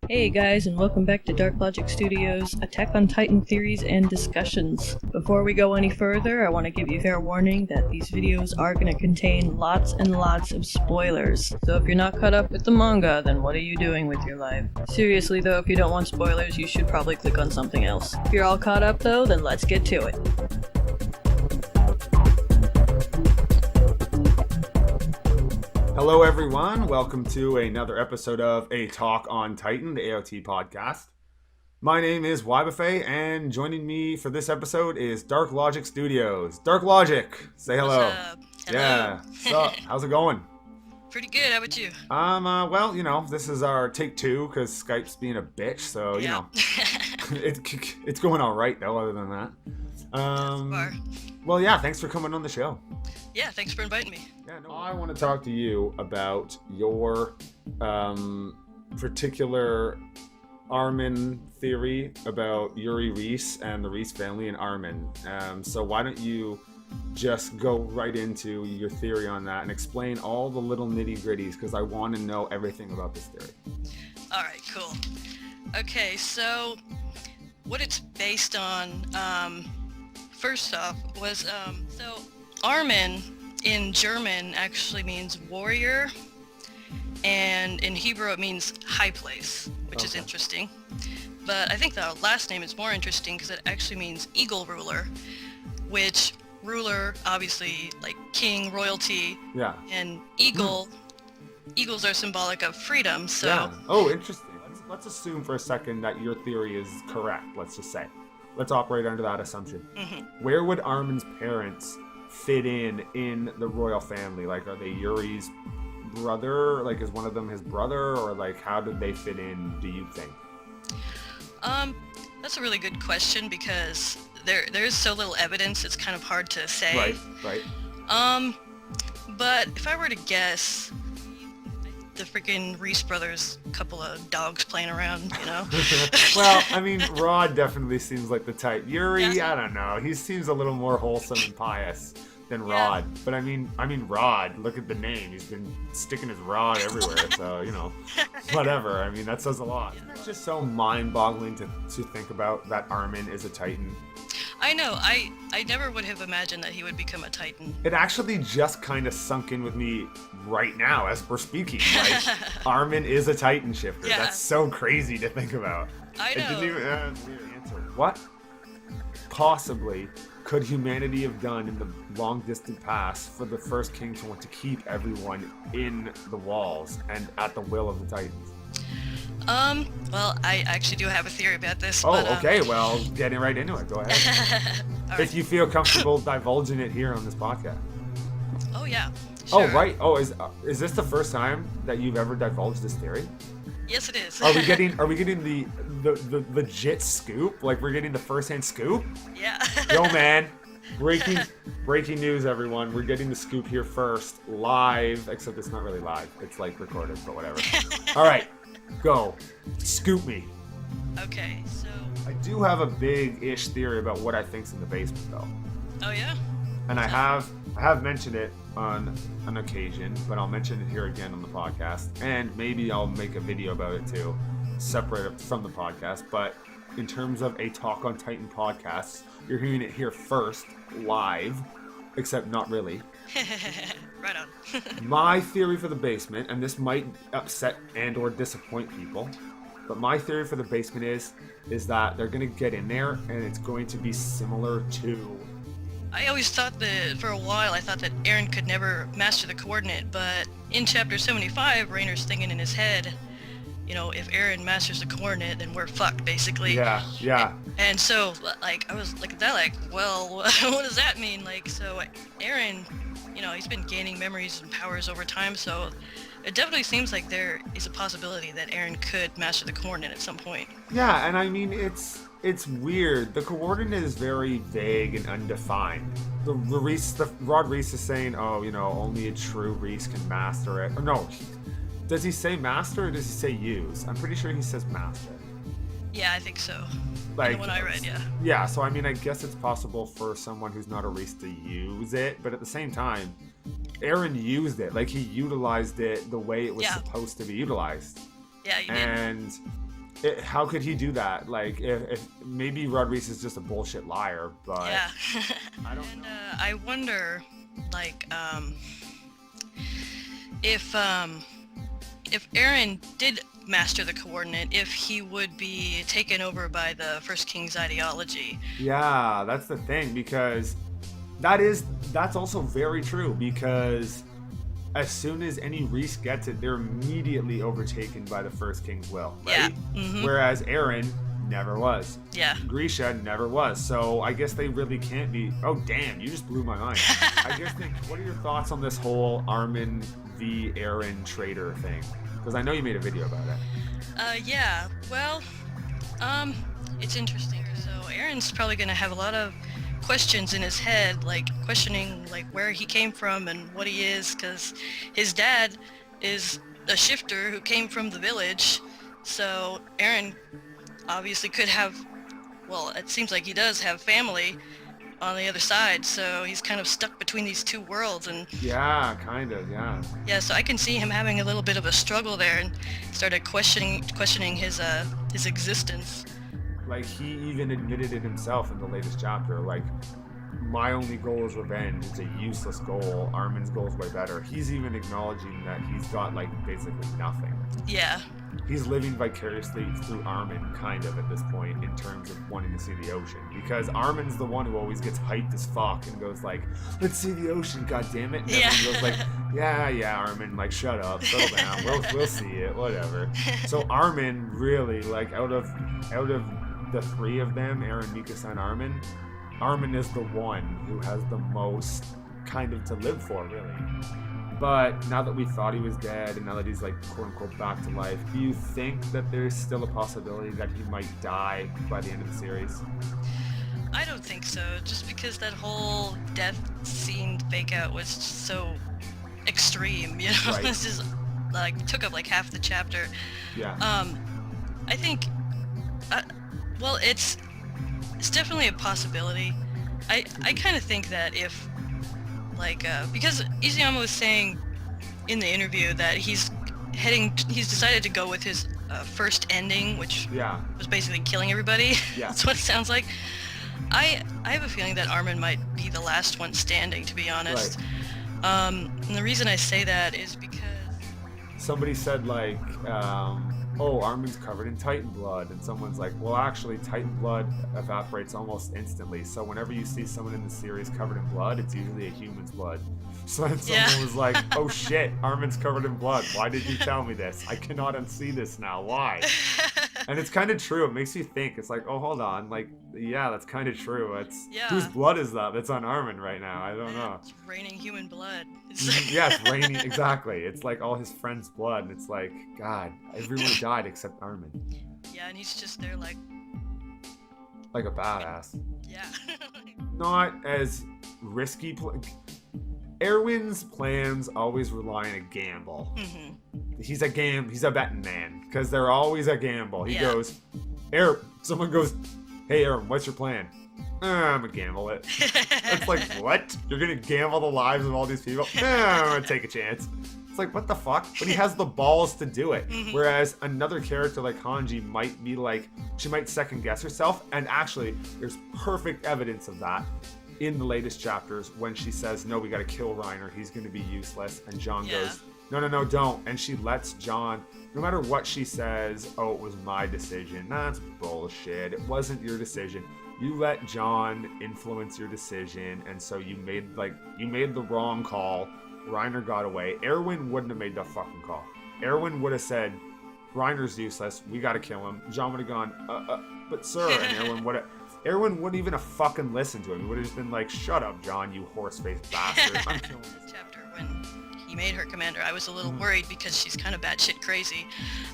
Hey guys, and welcome back to Dark Logic Studios' Attack on Titan theories and discussions. Before we go any further, I want to give you fair warning that these videos are going to contain lots and lots of spoilers. So if you're not caught up with the manga, then what are you doing with your life? Seriously though, if you don't want spoilers, you should probably click on something else. If you're all caught up though, then let's get to it. Hello everyone, welcome to another episode of A Talk on Titan, the AoT podcast. My name is WhyBuffet, and joining me for this episode is Dark Logic Studios. Dark Logic, say hello. What's up? Hello. Yeah, so how's it going? Pretty good, how about you? Well, you know, this is our take 2 because Skype's being a bitch, so, you know, it's going all right though, other than that. Well, yeah, thanks for coming on the show. Yeah, thanks for inviting me. Yeah, no, I want to talk to you about your particular Armin theory about Yuri Reese and the Reese family and Armin. So why don't you just go right into your theory on that and explain all the little nitty-gritties, because I want to know everything about this theory. All right, cool. Okay, so what it's based on, first off, was, so Armin in German actually means warrior, and in Hebrew it means high place, which is interesting. But I think the last name is more interesting because it actually means eagle ruler, which ruler, obviously, like king, royalty, Yeah. and eagle, eagles are symbolic of freedom, so... Yeah. Oh, interesting. Let's assume for a second that your theory is correct, let's just say. Let's operate under that assumption. Mm-hmm. Where would Armin's parents fit in the royal family? Like, are they Yuri's brother? Like, is one of them his brother? Or, like, how did they fit in, do you think? That's a really good question because there is so little evidence, it's kind of hard to say. Right. But if I were to guess, the freaking Reese brothers, couple of dogs playing around, you know? Well, I mean, Rod definitely seems like the type. Yuri, Yeah. I don't know. He seems a little more wholesome and pious than Yeah. Rod. But I mean, Rod, look at the name. He's been sticking his rod everywhere, so, you know, whatever. I mean, that says a lot. It's just so mind-boggling to think about that Armin is a Titan. I know, I never would have imagined that he would become a Titan. It actually just kind of sunk in with me right now as we're speaking. Like, Armin is a Titan shifter. Yeah. That's so crazy to think about. I know. It didn't even weird answer. What possibly could humanity have done in the long distant past for the first king to want to keep everyone in the walls and at the will of the Titans? Well, I actually do have a theory about this. Oh, but, okay. Well, getting right into it. Go ahead. All If right. you feel comfortable divulging it here on this podcast. Oh, yeah. Oh, Sure. right. Oh, is this the first time that you've ever divulged this theory? Yes, it is. Are we getting the legit scoop? Like, we're getting the first-hand scoop? Yeah. Yo, man. Breaking news, everyone. We're getting the scoop here first, live, except it's not really live. It's like recorded, but whatever. All right, go. Scoop me. Okay, so... I do have a big-ish theory about what I think's in the basement, though. Oh, yeah? And I have mentioned it on an occasion, but I'll mention it here again on the podcast, and maybe I'll make a video about it too, separate it from the podcast. But in terms of a Talk on Titan podcast, you're hearing it here first, live, except not really. Right on. My theory for the basement, and this might upset and or disappoint people, but my theory for the basement is that they're going to get in there and it's going to be similar to... I always thought that, for a while, I thought that Eren could never master the coordinate, but in Chapter 75, Rainer's thinking in his head, you know, if Eren masters the coordinate, then we're fucked, basically. Yeah. And so, like, I was like, that, like, well, what does that mean? Like, so Eren, you know, he's been gaining memories and powers over time, so it definitely seems like there is a possibility that Eren could master the coordinate at some point. Yeah, and I mean, it's weird. The coordinate is very vague and undefined. The Rod Reese is saying, oh, you know, only a true Reese can master it. Or no, does he say master or does he say use? I'm pretty sure he says master. Yeah, I think so. Like, the one I read, yeah. Yeah, so I mean, I guess it's possible for someone who's not a Reese to use it, but at the same time, Eren used it. Like, he utilized it the way it was supposed to be utilized. Yeah, you did. And How could he do that? Like, if maybe Rodriguez is just a bullshit liar, but Yeah. I don't And know. I wonder, like, if Aaron did master the coordinate, if he would be taken over by the First King's ideology. Yeah, that's the thing, because that's also very true, because as soon as any Reese gets it, they're immediately overtaken by the First King's will, right? Yeah. Mm-hmm. Whereas Aaron never was. Yeah. Grisha never was. So I guess they really can't be. Oh damn! You just blew my mind. I guess. What are your thoughts on this whole Armin v Aaron traitor thing? Because I know you made a video about it. Yeah. Well, it's interesting. So Aaron's probably gonna have a lot of questions in his head, like questioning like where he came from and what he is, because his dad is a shifter who came from the village. So Aaron obviously could have, well, it seems like he does have family on the other side, so he's kind of stuck between these two worlds. And Yeah, kind of. Yeah. so I can see him having a little bit of a struggle there, and started questioning his existence. Like, he even admitted it himself in the latest chapter. Like, my only goal is revenge. It's a useless goal. Armin's goal is way better. He's even acknowledging that he's got, like, basically nothing. Yeah. He's living vicariously through Armin, kind of, at this point, in terms of wanting to see the ocean. Because Armin's the one who always gets hyped as fuck and goes like, let's see the ocean, goddammit. And everyone goes like, yeah, Armin, like, shut up, settle down, we'll see it, whatever. So Armin really, like, out of the three of them, Aaron, Mikasa, and Armin is the one who has the most kind of to live for, really. But now that we thought he was dead, and now that he's, like, quote-unquote back to life, do you think that there's still a possibility that he might die by the end of the series? I don't think so, just because that whole death scene fake out was just so extreme, you know? Right. This is like took up like half the chapter. Yeah. I think well, it's definitely a possibility. I kind of think that if, like, because Izuyama was saying in the interview that he's decided to go with his first ending, which was basically killing everybody. Yeah. That's what it sounds like. I have a feeling that Armin might be the last one standing, to be honest. Right. And the reason I say that is because Somebody said, like, oh, Armin's covered in Titan blood, and someone's like, well, actually, Titan blood evaporates almost instantly, so whenever you see someone in the series covered in blood, it's usually a human's blood. So then someone was like, oh shit, Armin's covered in blood, why did you tell me this? I cannot unsee this now, why? And it's kind of true, it makes you think, it's like, oh, hold on, like, yeah, that's kind of true, it's, whose blood is that that's on Armin right now? I don't know. It's raining human blood. Yeah, it's raining, exactly. It's like all his friends' blood, and it's like, God, everyone died except Armin. Yeah, and he's just there like a badass. Yeah. Not as risky. Erwin's plans always rely on a gamble. Mm-hmm. He's a betting man, because they're always a gamble. He goes, someone goes, hey, Erwin, what's your plan? I'm gonna gamble it. It's like, what? You're gonna gamble the lives of all these people? I'm gonna take a chance. It's like, what the fuck? But he has the balls to do it. Mm-hmm. Whereas another character like Hanji might be like, she might second guess herself. And actually, there's perfect evidence of that in the latest chapters when she says, no, we gotta kill Reiner. He's gonna be useless. And John goes, no, don't. And she lets John, no matter what she says, oh, it was my decision. That's bullshit. It wasn't your decision. You let John influence your decision, and so you made the wrong call. Reiner got away. Erwin wouldn't have made the fucking call. Erwin would have said, Reiner's useless, we gotta kill him. John would have gone, but sir, and Erwin wouldn't even have fucking listened to him. He would have just been like, shut up, John, you horse-faced bastard. I'm killing this chapter when he made her commander, I was a little worried because she's kind of batshit crazy.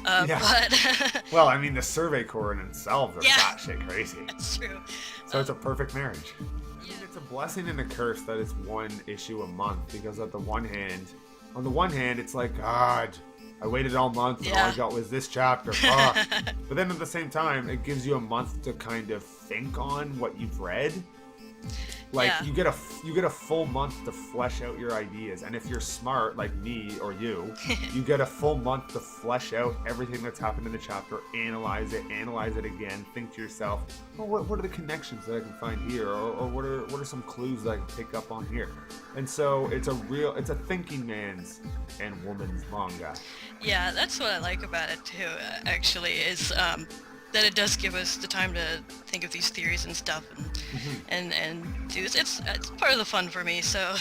Yeah. But well, I mean, the Survey Corps in themselves are batshit crazy. That's true. So it's a perfect marriage. I mean, it's a blessing and a curse that it's one issue a month, because on the one hand, it's like, God, I waited all month and all I got was this chapter. Fuck. But then at the same time, it gives you a month to kind of think on what you've read. Like Yeah. you get a full month to flesh out your ideas, and if you're smart like me or you get a full month to flesh out everything that's happened in the chapter, analyze it again, think to yourself, well, what are the connections that I can find here, or what are some clues that I can pick up on here? And so it's a thinking man's and woman's manga. Yeah, that's what I like about it too, actually, is that it does give us the time to think of these theories and stuff and do this. It's part of the fun for me, so